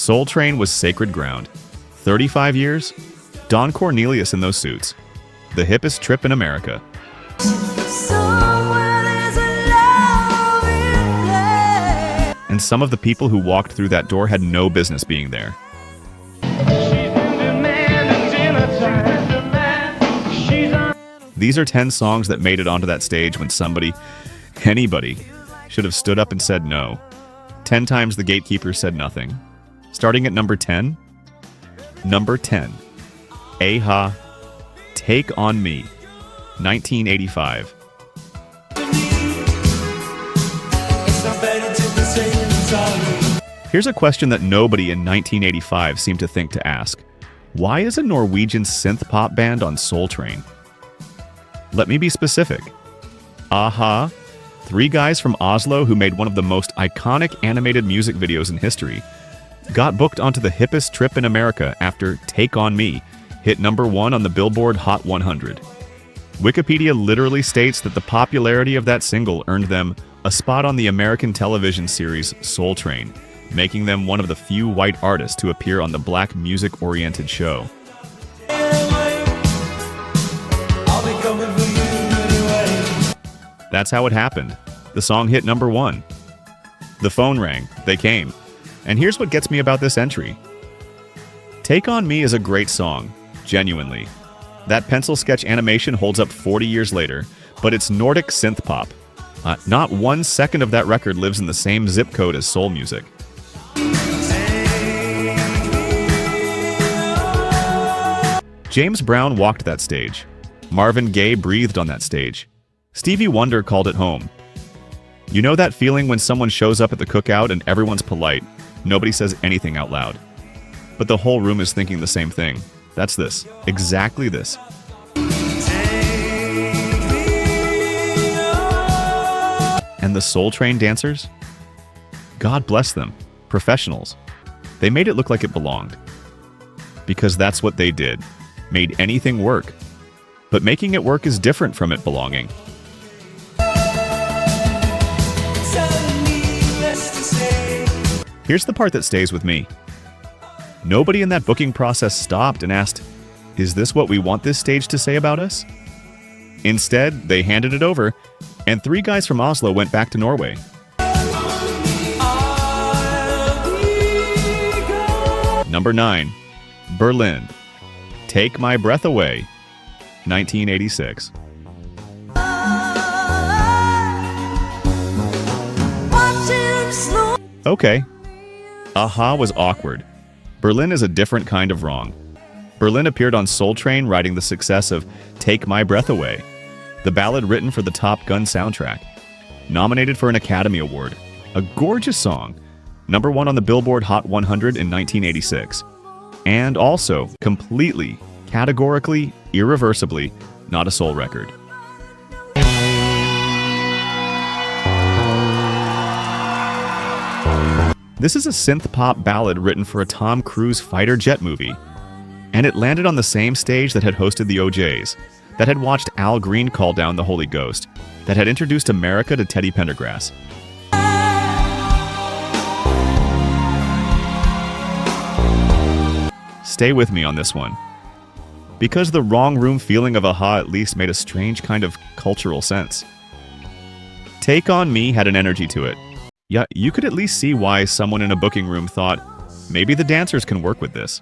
Soul Train was sacred ground. 35 years? Don Cornelius in those suits. The hippest trip in America. And some of the people who walked through that door had no business being there. These are 10 songs that made it onto that stage when somebody, anybody, should have stood up and said no. 10 times the gatekeepers said nothing. Starting at number 10. Number 10. Aha, Take On Me, 1985. Here's a question that nobody in 1985 seemed to think to ask. Why is a Norwegian synth-pop band on Soul Train? Let me be specific. Aha, 3 guys from Oslo who made one of the most iconic animated music videos in history, got booked onto the hippest trip in America after Take On Me hit number 1 on the Billboard Hot 100. Wikipedia literally states that the popularity of that single earned them a spot on the American television series Soul Train, making them one of the few white artists to appear on the black music-oriented show. That's how it happened. The song hit number 1. The phone rang. They came. And here's what gets me about this entry. Take On Me is a great song, genuinely. That pencil sketch animation holds up 40 years later, but it's Nordic synth-pop. Not 1 second of that record lives in the same zip code as soul music. James Brown walked that stage. Marvin Gaye breathed on that stage. Stevie Wonder called it home. You know that feeling when someone shows up at the cookout and everyone's polite, nobody says anything out loud, but the whole room is thinking the same thing. That's this. Exactly this. And the Soul Train dancers? God bless them. Professionals. They made it look like it belonged. Because that's what they did. Made anything work. But making it work is different from it belonging. Here's the part that stays with me. Nobody in that booking process stopped and asked, "Is this what we want this stage to say about us?" Instead, they handed it over, and 3 guys from Oslo went back to Norway. Number 9. Berlin. Take My Breath Away, 1986. Okay. Aha was awkward. Berlin is a different kind of wrong. Berlin appeared on Soul Train riding the success of Take My Breath Away, the ballad written for the Top Gun soundtrack. Nominated for an Academy Award. A gorgeous song. Number 1 on the Billboard Hot 100 in 1986. And also, completely, categorically, irreversibly, not a soul record. This is a synth-pop ballad written for a Tom Cruise fighter jet movie. And it landed on the same stage that had hosted the OJs, that had watched Al Green call down the Holy Ghost, that had introduced America to Teddy Pendergrass. Stay with me on this one. Because the wrong room feeling of Aha at least made a strange kind of cultural sense. Take On Me had an energy to it. Yeah, you could at least see why someone in a booking room thought, maybe the dancers can work with this.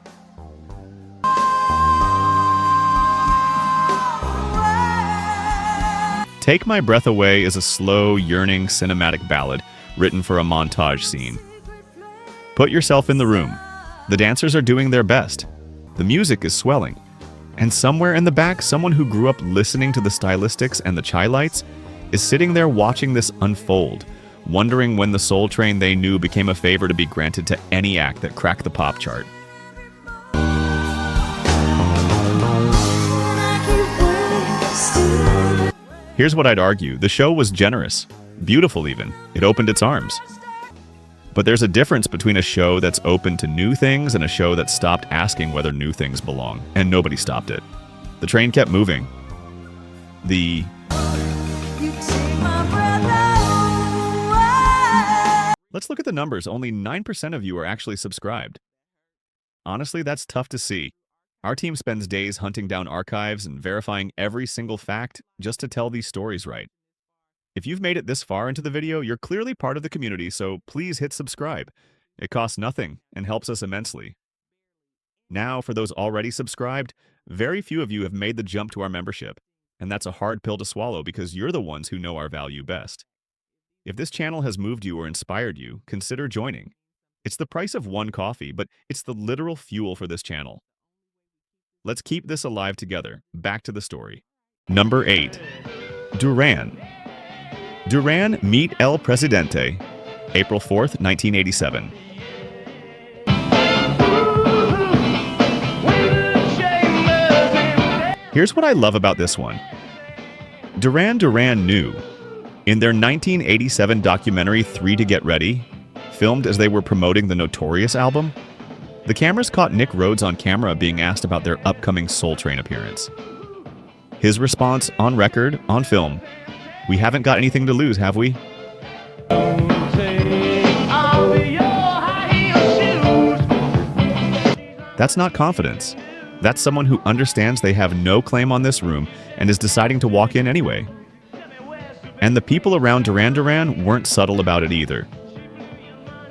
Take My Breath Away is a slow, yearning, cinematic ballad written for a montage scene. Put yourself in the room. The dancers are doing their best. The music is swelling. And somewhere in the back, someone who grew up listening to the stylistics and the chai lights is sitting there watching this unfold, wondering when the Soul Train they knew became a favor to be granted to any act that cracked the pop chart. Here's what I'd argue. The show was generous. Beautiful even. It opened its arms. But there's a difference between a show that's open to new things and a show that stopped asking whether new things belong, and nobody stopped it. The train kept moving. Let's look at the numbers. Only 9% of you are actually subscribed. Honestly, that's tough to see. Our team spends days hunting down archives and verifying every single fact just to tell these stories right. If you've made it this far into the video, you're clearly part of the community, so please hit subscribe. It costs nothing and helps us immensely. Now, for those already subscribed, very few of you have made the jump to our membership, and that's a hard pill to swallow because you're the ones who know our value best. If this channel has moved you or inspired you, consider joining. It's the price of one coffee, but it's the literal fuel for this channel. Let's keep this alive together. Back to the story. Number 8. Duran. Duran, Meet El Presidente, April 4th, 1987. Here's what I love about this one. Duran Duran knew. In their 1987 documentary 3 to Get Ready, filmed as they were promoting the Notorious album, the cameras caught Nick Rhodes on camera being asked about their upcoming Soul Train appearance. His response, on record, on film, "We haven't got anything to lose, have we?" That's not confidence. That's someone who understands they have no claim on this room and is deciding to walk in anyway. And the people around Duran Duran weren't subtle about it either.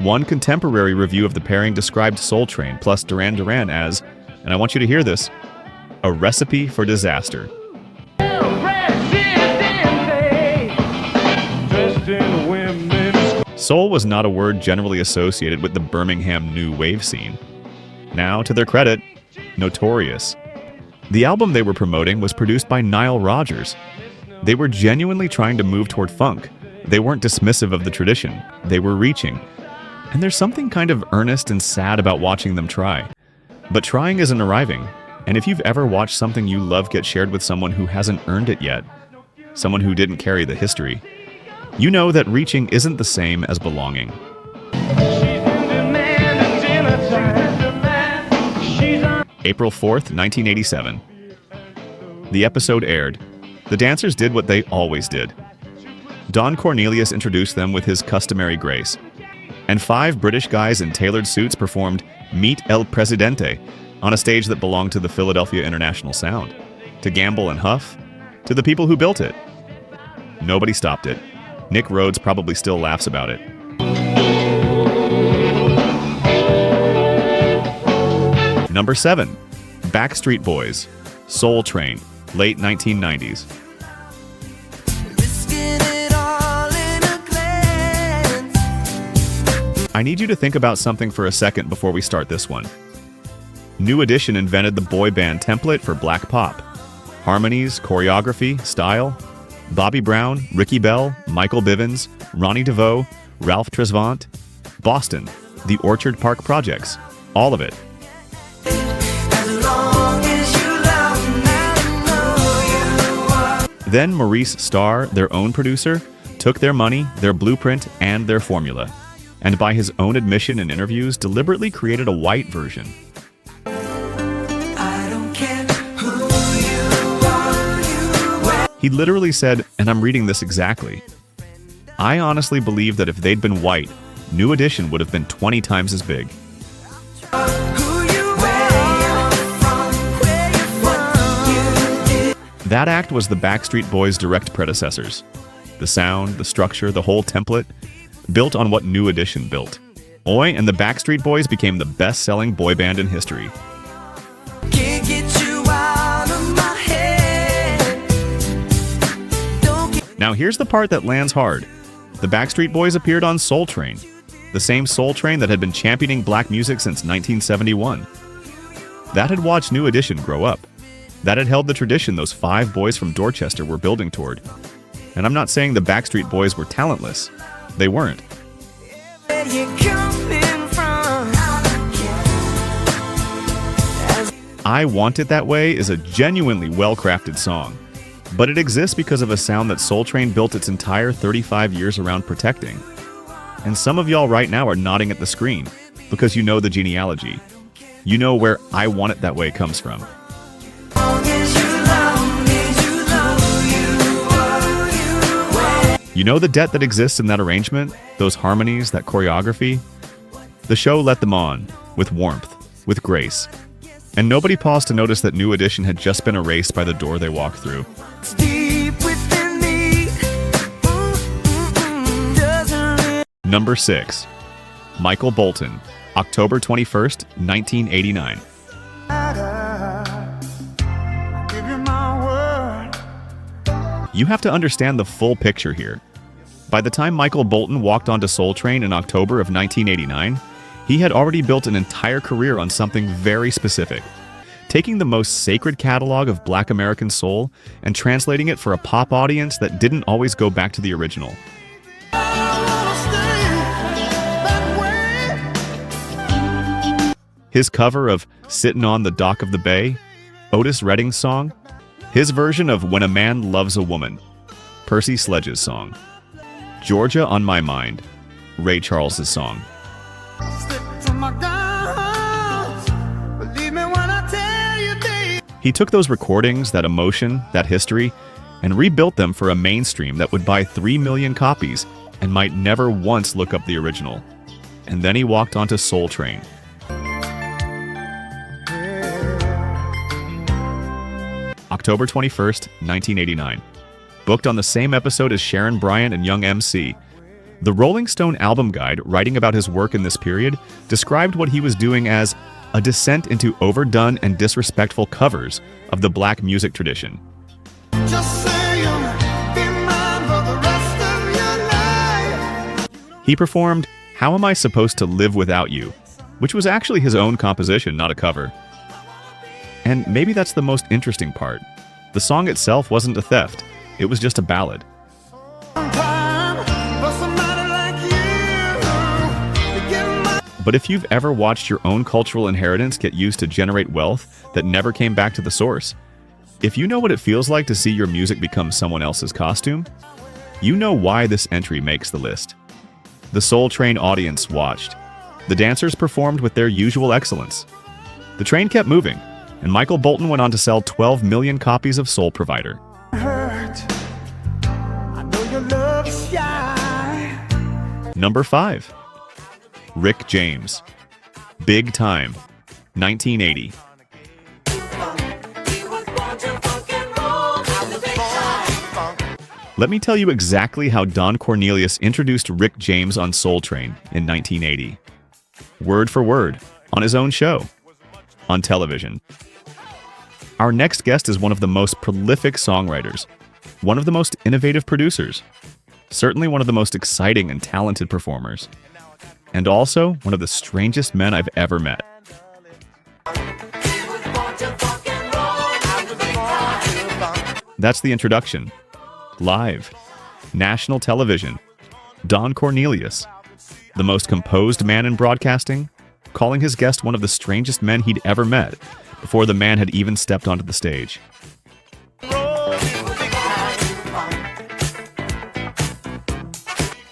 One contemporary review of the pairing described Soul Train plus Duran Duran as, and I want you to hear this, a recipe for disaster. Soul was not a word generally associated with the Birmingham new wave scene. Now, to their credit, Notorious. The album they were promoting was produced by Nile Rodgers. They were genuinely trying to move toward funk. They weren't dismissive of the tradition. They were reaching. And there's something kind of earnest and sad about watching them try. But trying isn't arriving. And if you've ever watched something you love get shared with someone who hasn't earned it yet, someone who didn't carry the history, you know that reaching isn't the same as belonging. April 4th, 1987. The episode aired. The dancers did what they always did. Don Cornelius introduced them with his customary grace. And 5 British guys in tailored suits performed Meet El Presidente on a stage that belonged to the Philadelphia International Sound, to Gamble and Huff, to the people who built it. Nobody stopped it. Nick Rhodes probably still laughs about it. Number 7. Backstreet Boys, Soul Train, late 1990s. I need you to think about something for a second before we start this one. New Edition invented the boy band template for black pop. Harmonies, choreography, style. Bobby Brown, Ricky Bell, Michael Bivins, Ronnie DeVoe, Ralph Tresvant, Boston, the Orchard Park Projects, all of it. Then Maurice Starr, their own producer, took their money, their blueprint, and their formula, and by his own admission in interviews, deliberately created a white version. He literally said, and I'm reading this exactly, "I honestly believe that if they'd been white, New Edition would have been 20 times as big." That act was the Backstreet Boys' direct predecessors. The sound, the structure, the whole template, built on what New Edition built. Oi and the Backstreet Boys became the best-selling boy band in history. Now here's the part that lands hard. The Backstreet Boys appeared on Soul Train, the same Soul Train that had been championing black music since 1971. That had watched New Edition grow up. That had held the tradition those 5 boys from Dorchester were building toward. And I'm not saying the Backstreet Boys were talentless. They weren't. I Want It That Way is a genuinely well-crafted song. But it exists because of a sound that Soul Train built its entire 35 years around protecting. And some of y'all right now are nodding at the screen because you know the genealogy. You know where I Want It That Way comes from. You know the debt that exists in that arrangement? Those harmonies, that choreography? The show let them on, with warmth. with grace. And nobody paused to notice that New Edition had just been erased by the door they walked through. Number 6. Michael Bolton, October 21st, 1989. You have to understand the full picture here. By the time Michael Bolton walked onto Soul Train in October of 1989, he had already built an entire career on something very specific, taking the most sacred catalog of Black American soul and translating it for a pop audience that didn't always go back to the original. His cover of Sittin' on the Dock of the Bay, Otis Redding's song, his version of When a Man Loves a Woman, Percy Sledge's song, Georgia on My Mind, Ray Charles's song. He took those recordings, that emotion, that history, and rebuilt them for a mainstream that would buy 3 million copies and might never once look up the original. And then he walked onto Soul Train. October 21st, 1989. Booked on the same episode as Sharon Bryant and Young MC. The Rolling Stone album guide, writing about his work in this period, described what he was doing as a descent into overdone and disrespectful covers of the black music tradition. He performed How Am I Supposed to Live Without You, which was actually his own composition, not a cover. And maybe that's the most interesting part. The song itself wasn't a theft, it was just a ballad. But if you've ever watched your own cultural inheritance get used to generate wealth that never came back to the source, if you know what it feels like to see your music become someone else's costume, you know why this entry makes the list. The Soul Train audience watched. The dancers performed with their usual excellence. The train kept moving, and Michael Bolton went on to sell 12 million copies of Soul Provider. Number 5. Rick James, Big Time, 1980. Let me tell you exactly how Don Cornelius introduced Rick James on Soul Train in 1980. Word for word, on his own show, on television. Our next guest is one of the most prolific songwriters, one of the most innovative producers, certainly one of the most exciting and talented performers, and also one of the strangest men I've ever met. That's the introduction. Live. National television. Don Cornelius. The most composed man in broadcasting, calling his guest one of the strangest men he'd ever met, before the man had even stepped onto the stage.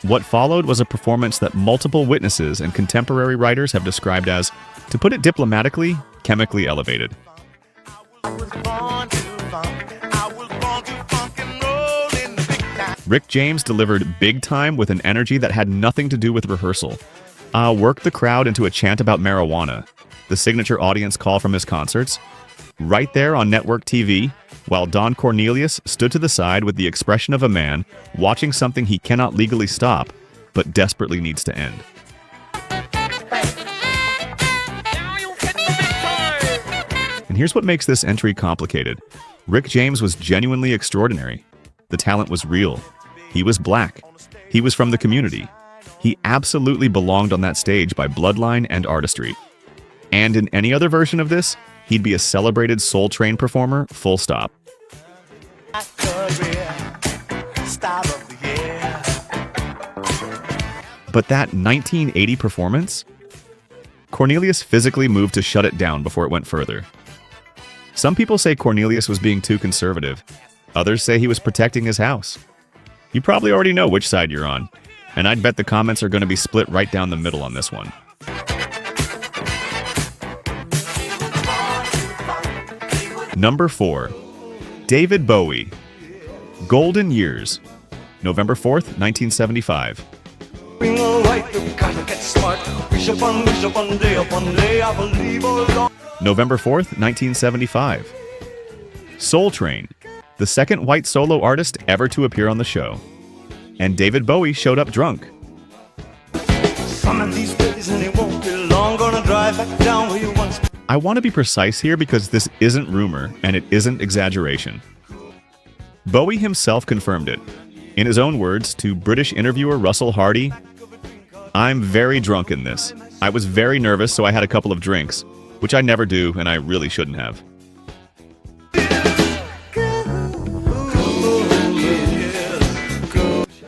What followed was a performance that multiple witnesses and contemporary writers have described as, to put it diplomatically, chemically elevated. Rick James delivered Big Time with an energy that had nothing to do with rehearsal. Worked the crowd into a chant about marijuana, the signature audience call from his concerts, right there on network TV, while Don Cornelius stood to the side with the expression of a man watching something he cannot legally stop, but desperately needs to end. And here's what makes this entry complicated. Rick James was genuinely extraordinary. The talent was real. He was black. He was from the community. He absolutely belonged on that stage by bloodline and artistry. And in any other version of this, he'd be a celebrated Soul Train performer, full stop. But that 1980 performance? Cornelius physically moved to shut it down before it went further. Some people say Cornelius was being too conservative. Others say he was protecting his house. You probably already know which side you're on, and I'd bet the comments are going to be split right down the middle on this one. Number 4. David Bowie, Golden Years, November 4th, 1975. November 4th, 1975. Soul Train, the second white solo artist ever to appear on the show. And David Bowie showed up drunk. I want to be precise here because this isn't rumor and it isn't exaggeration. Bowie himself confirmed it. In his own words to British interviewer Russell Hardy, "I'm very drunk in this. I was very nervous, so I had a couple of drinks, which I never do and I really shouldn't have."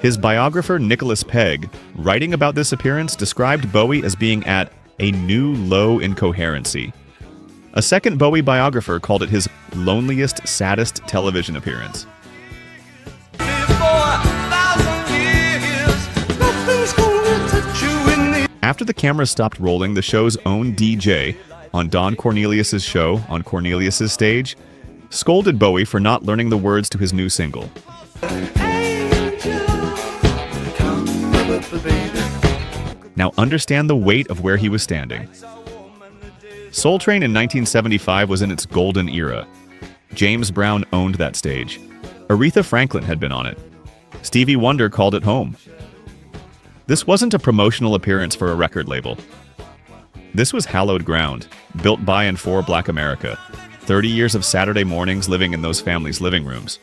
His biographer Nicholas Pegg, writing about this appearance, described Bowie as being at a new low in coherency. A second Bowie biographer called it his loneliest, saddest television appearance. After the cameras stopped rolling, the show's own DJ, on Don Cornelius' show on Cornelius' stage, scolded Bowie for not learning the words to his new single. Now understand the weight of where he was standing. Soul Train in 1975 was in its golden era. James Brown owned that stage. Aretha Franklin had been on it. Stevie Wonder called it home. This wasn't a promotional appearance for a record label. This was hallowed ground, built by and for Black America. 30 years of Saturday mornings living in those families' living rooms.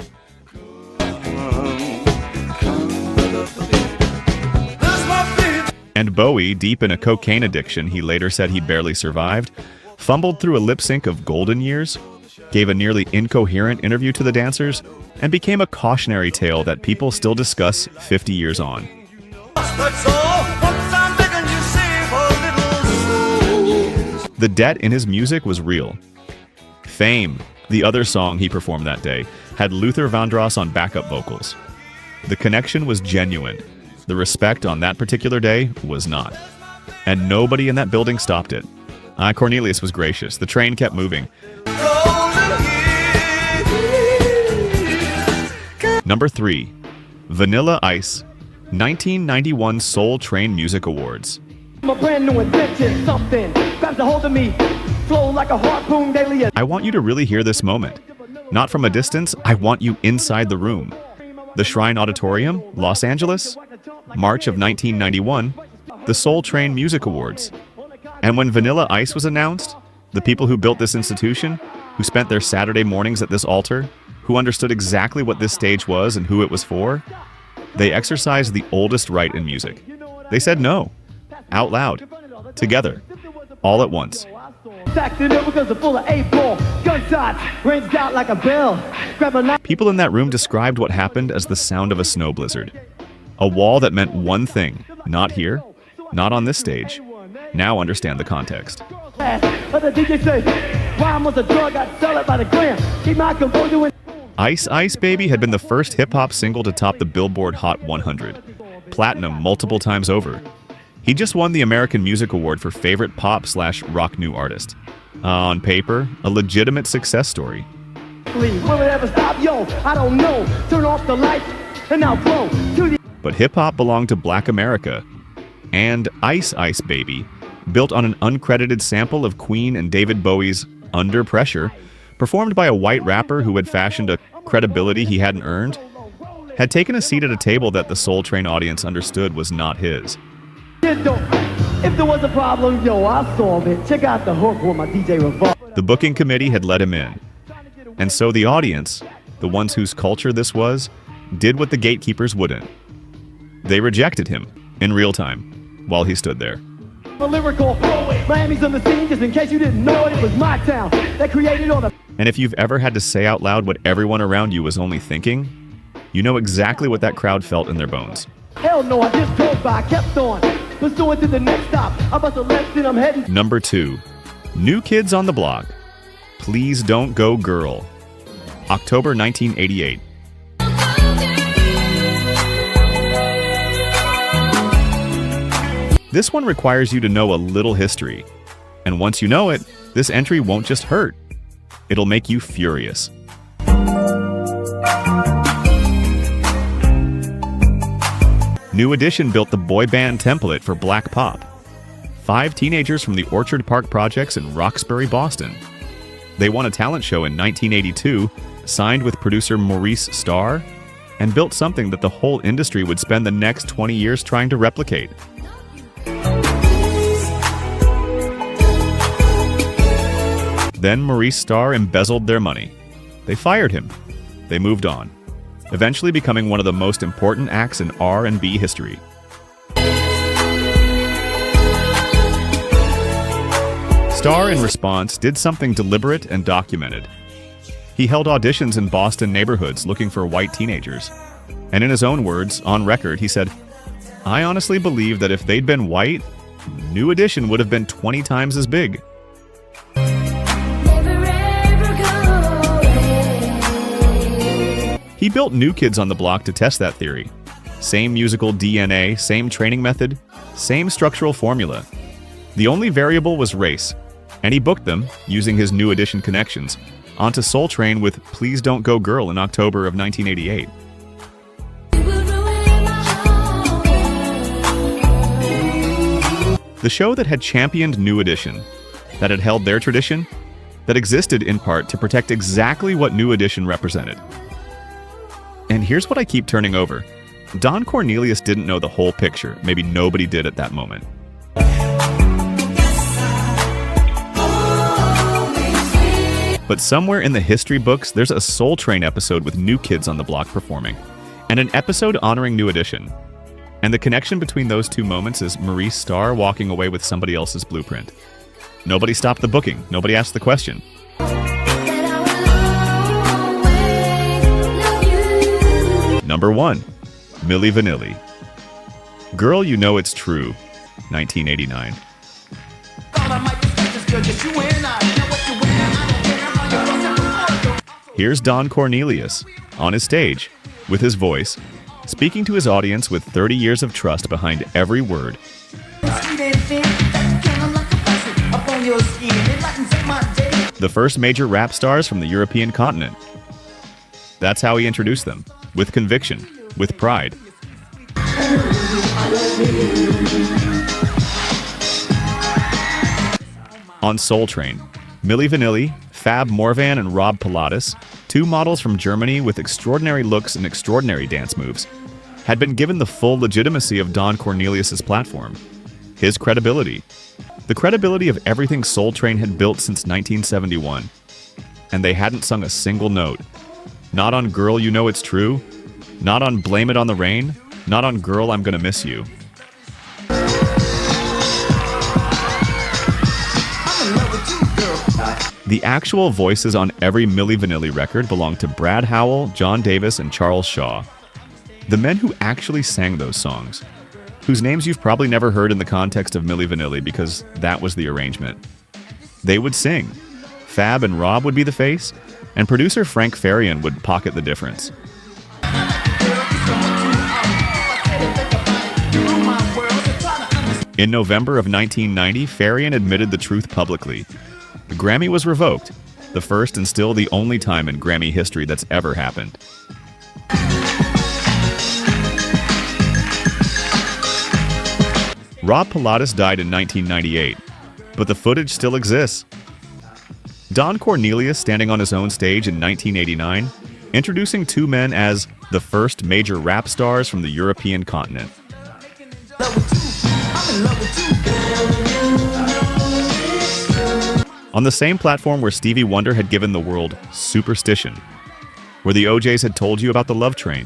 And Bowie, deep in a cocaine addiction he later said he barely survived, fumbled through a lip sync of Golden Years, gave a nearly incoherent interview to the dancers, and became a cautionary tale that people still discuss 50 years on. The debt in his music was real. Fame, the other song he performed that day, had Luther Vandross on backup vocals. The connection was genuine. The respect on that particular day was not. And nobody in that building stopped it. Cornelius was gracious. The train kept moving. Number 3. Vanilla Ice, 1991 Soul Train Music Awards. My brand new invention, something grabs a hold of me, flow like a harpoon daily. I want you to really hear this moment. Not from a distance, I want you inside the room. The Shrine Auditorium, Los Angeles, March of 1991, the Soul Train Music Awards. And when Vanilla Ice was announced, the people who built this institution, who spent their Saturday mornings at this altar, who understood exactly what this stage was and who it was for, they exercised the oldest right in music. They said no, out loud, together, all at once. People in that room described what happened as the sound of a snow blizzard. A wall that meant one thing, not here, not on this stage. Now understand the context. Ice Ice Baby had been the first hip-hop single to top the Billboard Hot 100. Platinum multiple times over. He just won the American Music Award for Favorite Pop/Rock New Artist. On paper, a legitimate success story. Will it ever stop? Yo, I don't know. Turn off the lights and I'll blow to the... But hip-hop belonged to Black America. And Ice Ice Baby, built on an uncredited sample of Queen and David Bowie's Under Pressure, performed by a white rapper who had fashioned a credibility he hadn't earned, had taken a seat at a table that the Soul Train audience understood was not his. If there was a problem, yo, I'll solve it. Check out the hook with my DJ Revolve. The booking committee had let him in. And so the audience, the ones whose culture this was, did what the gatekeepers wouldn't. They rejected him, in real time, while he stood there. A lyrical Miami's on the scene, just in case you didn't know it, it was my town that created all the... And if you've ever had to say out loud what everyone around you was only thinking, you know exactly what that crowd felt in their bones. Hell no, I just drove by, kept on, pursuing to the next stop. I bust a left and I'm heading... Number 2. New Kids on the Block. Please Don't Go Girl. October 1988. This one requires you to know a little history. And once you know it, this entry won't just hurt. It'll make you furious. New Edition built the boy band template for black pop. 5 teenagers from the Orchard Park Projects in Roxbury, Boston. They won a talent show in 1982, signed with producer Maurice Starr, and built something that the whole industry would spend the next 20 years trying to replicate. Then Maurice Starr embezzled their money. They fired him. They moved on, eventually becoming one of the most important acts in R&B history. Starr, in response, did something deliberate and documented. He held auditions in Boston neighborhoods looking for white teenagers. And in his own words, on record, he said, "I honestly believe that if they'd been white, New Edition would have been 20 times as big." He built New Kids on the Block to test that theory. Same musical DNA, same training method, same structural formula. The only variable was race, and he booked them, using his New Edition connections, onto Soul Train with Please Don't Go Girl in October of 1988. The show that had championed New Edition, that had held their tradition, that existed in part to protect exactly what New Edition represented. And here's what I keep turning over. Don Cornelius didn't know the whole picture. Maybe nobody did at that moment. But somewhere in the history books, there's a Soul Train episode with New Kids on the Block performing, and an episode honoring New Edition. And the connection between those two moments is Maurice Starr walking away with somebody else's blueprint. Nobody stopped the booking. Nobody asked the question. Number 1. Milli Vanilli. Girl, You Know It's True, 1989. Here's Don Cornelius, on his stage, with his voice, speaking to his audience with 30 years of trust behind every word. The first major rap stars from the European continent. That's how he introduced them, with conviction, with pride. On Soul Train, Milli Vanilli, Fab Morvan, and Rob Pilatus, 2 models from Germany with extraordinary looks and extraordinary dance moves, had been given the full legitimacy of Don Cornelius' platform, his credibility, the credibility of everything Soul Train had built since 1971. And they hadn't sung a single note. Not on Girl, You Know It's True, not on Blame It on the Rain, not on Girl, I'm Gonna Miss You. The actual voices on every Milli Vanilli record belong to Brad Howell, John Davis, and Charles Shaw. The men who actually sang those songs, whose names you've probably never heard in the context of Milli Vanilli because that was the arrangement. They would sing. Fab and Rob would be the face, and producer Frank Farian would pocket the difference. In November of 1990, Farian admitted the truth publicly. The Grammy was revoked, the first and still the only time in Grammy history that's ever happened. Rob Pilatus died in 1998, but the footage still exists. Don Cornelius standing on his own stage in 1989, introducing 2 men as the first major rap stars from the European continent. On the same platform where Stevie Wonder had given the world Superstition, where the OJs had told you about the Love Train,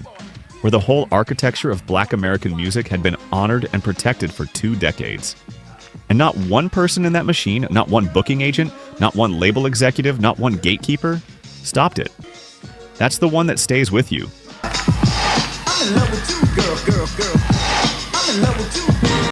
where the whole architecture of Black American music had been honored and protected for 2 decades. And not one person in that machine, not one booking agent, not one label executive, not one gatekeeper, stopped it. That's the one that stays with you. I'm in love with you, girl, girl, girl. I'm in love with you.